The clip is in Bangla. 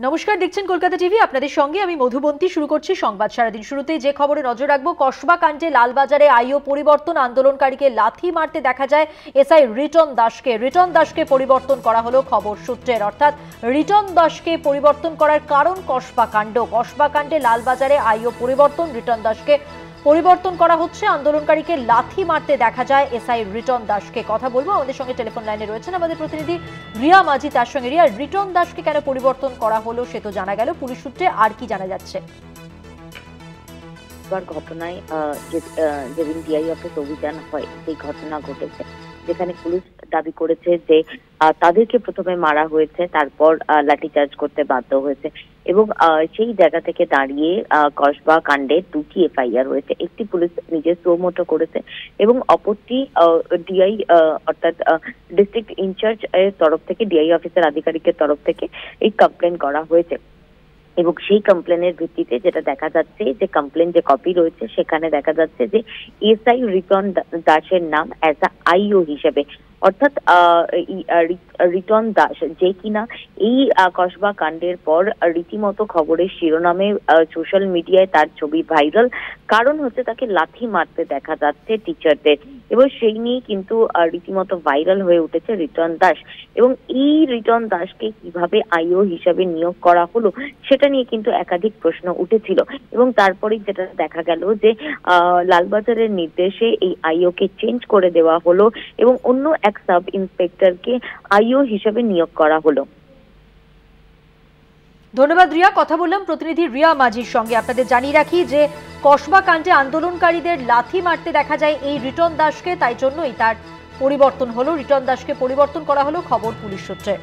নমস্কার, দেখছেন কলকাতা টিভি। আপনাদের সঙ্গে আমি মধুবন্তী। শুরু করছি সংবাদ সারাদিন। শুরুতেই যে খবরে নজর রাখবো, কসবা কাণ্ডে লালবাজারে আইও পরিবর্তন, আন্দোলনকারীকে লাথি মারতে দেখা যায় এসআই রিটন দাসকে। রিটন দাসকে পরিবর্তন করা হলো খবর সূত্রের, অর্থাৎ রিটন দাসকে পরিবর্তন করার কারণ কসবা কাণ্ড। কসবা কাণ্ডে লালবাজারে আইও পরিবর্তন, রিটন দাসকে পরিবর্তন করা হচ্ছে, আন্দোলনকারীকে লাথি মারতে দেখা যায় এসআই রিটন দাসকে। কথা বলবো, আমাদের সঙ্গে টেলিফোন লাইনে রয়েছেন আমাদের প্রতিনিধি রিয়া মাঝি। তার সঙ্গে রিয়া, রিটন দাসকে কেন পরিবর্তন করা হলো সে তো জানা গেল, পুলিশ সূত্রে আর কি জানা যাচ্ছে? ঘটনায় যেদিন ডিআই অফিস অভিযান হয় সেই ঘটনা ঘটেছে, যেখানে পুলিশ দাবি করেছে যে তাদেরকে প্রথমে মারা হয়েছে, তারপর লাঠিচার্জ করতে বাধ্য হয়েছে এবং সেই জায়গা থেকে দাঁড়িয়ে কসবা কাণ্ডে দুটি এফআইআর হয়েছে। একটি পুলিশ নিজের সুমোটো করেছে এবং অপরটি ডিআই অর্থাৎ ডিস্ট্রিক্ট ইনচার্জ এর তরফ থেকে, ডিআই অফিসের আধিকারিকের তরফ থেকে এই কমপ্লেন করা হয়েছে। এবং সেই কমপ্লেনের ভিত্তিতে যেটা দেখা যাচ্ছে, যে কমপ্লেন যে কপি রয়েছে সেখানে দেখা যাচ্ছে যে এসআই রিটন দাসের নাম অ্যাজ আ আইও হিসেবে, অর্থাৎ রিটন দাস যে কিনা এই কসবা কাণ্ডের পর রীতিমতো খবরের শিরোনামে সোশ্যাল মিডিয়ায় তার ছবি ভাইরাল। কারণ হচ্ছে তাকে লাথি মারতে দেখা যাচ্ছে টিচারদের, এবং সেই নিয়ে কিন্তু রীতিমতো ভাইরাল হয়ে উঠেছে রিটন দাস। এবং এই রিটন দাসকে কিভাবে আইও হিসাবে নিয়োগ করা হলো সেটা নিয়ে কিন্তু একাধিক প্রশ্ন উঠেছিল। এবং তারপরে যেটা দেখা গেল যে লালবাজারের নির্দেশে এই আইওকে চেঞ্জ করে দেওয়া হলো এবং অন্য এক সাব ইন্সপেক্টরকে আইও হিসেবে নিয়োগ করা হলো। ধন্যবাদ রিয়া। কথা বললাম প্রতিনিধি রিয়া মাঝির সঙ্গে। আপনাদের জানিয়ে রাখি যে কসবা কাণ্ডে আন্দোলনকারীদের লাথি মারতে দেখা যায় এই রিটন দাসকে, তাই জন্যই তার পরিবর্তন হলো, রিটন দাসকে পরিবর্তন করা হলো খবর পুলিশ সূত্রে।